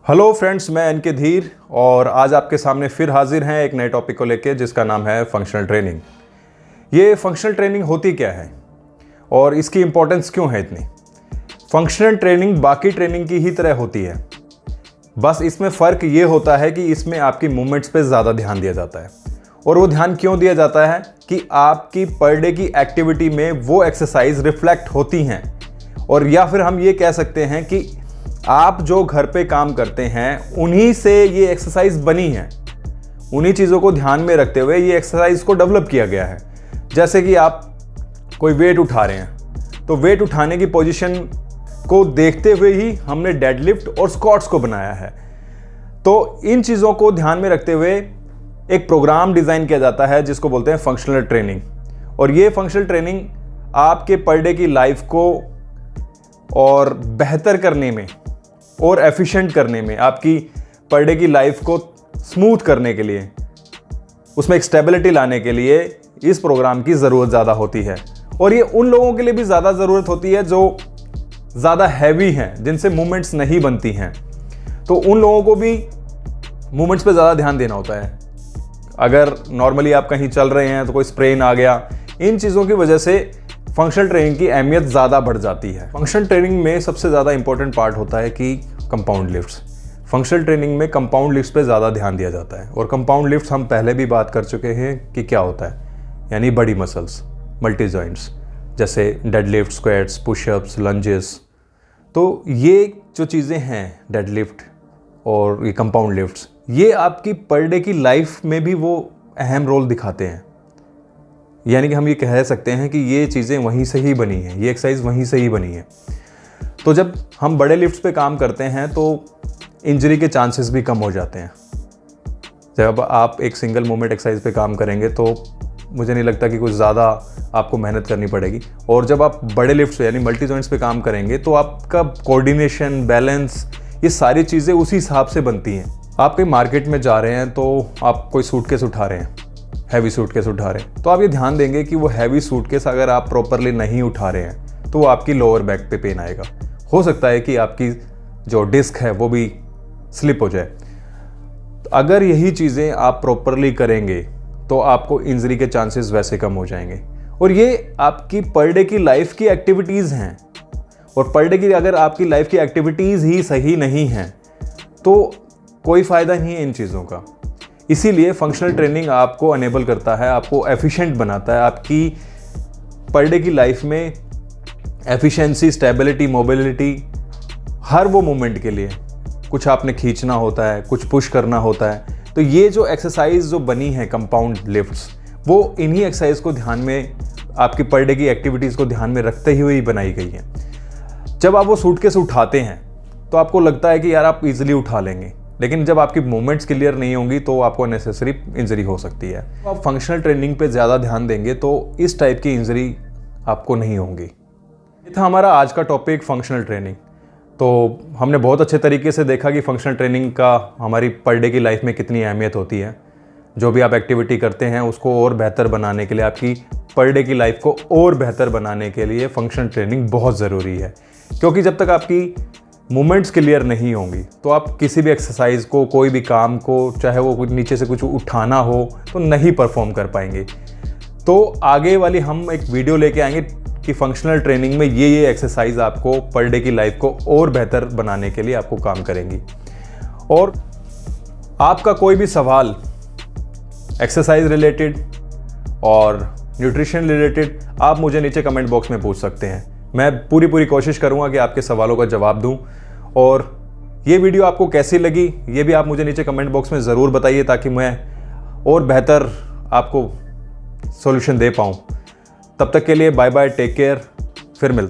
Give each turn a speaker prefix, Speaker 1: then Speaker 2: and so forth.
Speaker 1: Hello friends, मैं N के धीर और आज आपके सामने फिर हाजिर हैं एक नए टॉपिक को लेकर जिसका नाम है फंक्शनल ट्रेनिंग। ये फंक्शनल ट्रेनिंग होती क्या है और इसकी इम्पोर्टेंस क्यों है इतनी। फंक्शनल ट्रेनिंग बाकी ट्रेनिंग की ही तरह होती है, बस इसमें फ़र्क ये होता है कि इसमें आपकी मूवमेंट्स पे ज़्यादा ध्यान दिया जाता है। और वो ध्यान क्यों दिया जाता है कि आपकी पर डे की एक्टिविटी में वो एक्सरसाइज रिफ्लेक्ट होती हैं, और या फिर हम ये कह सकते हैं कि आप जो घर पे काम करते हैं उन्हीं से ये एक्सरसाइज बनी है। उन्हीं चीज़ों को ध्यान में रखते हुए ये एक्सरसाइज को डेवलप किया गया है। जैसे कि आप कोई वेट उठा रहे हैं तो वेट उठाने की पोजीशन को देखते हुए ही हमने डेडलिफ्ट और स्क्वाट्स को बनाया है। तो इन चीज़ों को ध्यान में रखते हुए एक प्रोग्राम डिज़ाइन किया जाता है जिसको बोलते हैं फंक्शनल ट्रेनिंग। और ये फंक्शनल ट्रेनिंग आपके पर डे की लाइफ को और बेहतर करने में और एफिशिएंट करने में, आपकी पर डे की लाइफ को स्मूथ करने के लिए, उसमें एक स्टेबिलिटी लाने के लिए इस प्रोग्राम की ज़रूरत ज़्यादा होती है। और ये उन लोगों के लिए भी ज़्यादा ज़रूरत होती है जो ज़्यादा हैवी हैं, जिनसे मूवमेंट्स नहीं बनती हैं। तो उन लोगों को भी मूवमेंट्स पे ज़्यादा ध्यान देना होता है। अगर नॉर्मली आप कहीं चल रहे हैं तो कोई स्प्रेन आ गया, इन चीज़ों की वजह से फंक्शनल ट्रेनिंग की अहमियत ज़्यादा बढ़ जाती है। फंक्शनल ट्रेनिंग में सबसे ज़्यादा इंपॉर्टेंट पार्ट होता है कि कंपाउंड लिफ्ट्स। फंक्शनल ट्रेनिंग में कंपाउंड लिफ्ट्स पे ज़्यादा ध्यान दिया जाता है। और कंपाउंड लिफ्ट्स हम पहले भी बात कर चुके हैं कि क्या होता है, यानी बड़ी मसल्स, मल्टी जॉइंट्स, जैसे डेडलिफ्ट, स्क्वाट्स, पुशअप्स, लंजेस। तो ये जो चीज़ें हैं, डेडलिफ्ट और ये कंपाउंड लिफ्ट्स, ये आपकी पर डे की लाइफ में भी वो अहम रोल दिखाते हैं। यानी कि हम ये कह सकते हैं कि ये चीज़ें वहीं से ही बनी हैं, ये एक्सरसाइज वहीं से ही बनी है। तो जब हम बड़े लिफ्ट्स पे काम करते हैं तो इंजरी के चांसेस भी कम हो जाते हैं। जब आप एक सिंगल मोमेंट एक्सरसाइज पे काम करेंगे तो मुझे नहीं लगता कि कुछ ज़्यादा आपको मेहनत करनी पड़ेगी। और जब आप बड़े लिफ्ट्स पे यानी मल्टी जॉइंट्स पे काम करेंगे तो आपका कोऑर्डिनेशन, बैलेंस, ये सारी चीज़ें उसी हिसाब से बनती हैं। आप कहीं मार्केट में जा रहे हैं तो आप कोई सूटकेस उठा रहे हैं, हैवी सूटकेस उठा रहे हैं, तो आप ये ध्यान देंगे कि वो हैवी सूटकेस अगर आप प्रॉपरली नहीं उठा रहे हैं तो वो आपकी लोअर बैक पे पेन आएगा। हो सकता है कि आपकी जो डिस्क है वो भी स्लिप हो जाए। अगर यही चीज़ें आप प्रॉपरली करेंगे तो आपको इंजरी के चांसेस वैसे कम हो जाएंगे। और ये आपकी पर डे की लाइफ की एक्टिविटीज़ हैं। और पर डे की अगर आपकी लाइफ की एक्टिविटीज़ ही सही नहीं हैं तो कोई फ़ायदा नहीं है इन चीज़ों का। इसीलिए फंक्शनल ट्रेनिंग आपको अनेबल करता है, आपको एफिशिएंट बनाता है। आपकी पर डे की लाइफ में एफिशिएंसी, स्टेबिलिटी, मोबिलिटी, हर वो मूवमेंट के लिए कुछ आपने खींचना होता है, कुछ पुश करना होता है। तो ये जो एक्सरसाइज जो बनी है कंपाउंड लिफ्ट्स, वो इन्हीं एक्सरसाइज को ध्यान में, आपकी पर डे की एक्टिविटीज़ को ध्यान में रखते हुए ही बनाई गई है। जब आप वो सूटकेस उठाते हैं तो आपको लगता है कि यार आप इजीली उठा लेंगे, लेकिन जब आपकी मूवमेंट्स क्लियर नहीं होंगी तो आपको नेसेसरी इंजरी हो सकती है। तो आप फंक्शनल ट्रेनिंग पे ज़्यादा ध्यान देंगे तो इस टाइप की इंजरी आपको नहीं होंगी। ये था हमारा आज का टॉपिक, फंक्शनल ट्रेनिंग। तो हमने बहुत अच्छे तरीके से देखा कि फंक्शनल ट्रेनिंग का हमारी पर डे की लाइफ में कितनी अहमियत होती है। जो भी आप एक्टिविटी करते हैं उसको और बेहतर बनाने के लिए, आपकी पर डे की लाइफ को और बेहतर बनाने के लिए फंक्शनल ट्रेनिंग बहुत ज़रूरी है। क्योंकि जब तक आपकी मूवमेंट्स क्लियर नहीं होंगी तो आप किसी भी एक्सरसाइज को, कोई भी काम को, चाहे वो नीचे से कुछ उठाना हो, तो नहीं परफॉर्म कर पाएंगे। तो आगे वाली हम एक वीडियो लेके आएंगे कि फंक्शनल ट्रेनिंग में ये एक्सरसाइज आपको पर डे की लाइफ को और बेहतर बनाने के लिए आपको काम करेंगी। और आपका कोई भी सवाल एक्सरसाइज रिलेटेड और न्यूट्रिशन रिलेटेड आप मुझे नीचे कमेंट बॉक्स में पूछ सकते हैं। मैं पूरी कोशिश करूंगा कि आपके सवालों का जवाब दूं। और ये वीडियो आपको कैसी लगी ये भी आप मुझे नीचे कमेंट बॉक्स में ज़रूर बताइए, ताकि मैं और बेहतर आपको सॉल्यूशन दे पाऊं। तब तक के लिए बाय बाय, टेक केयर, फिर मिलते हैं।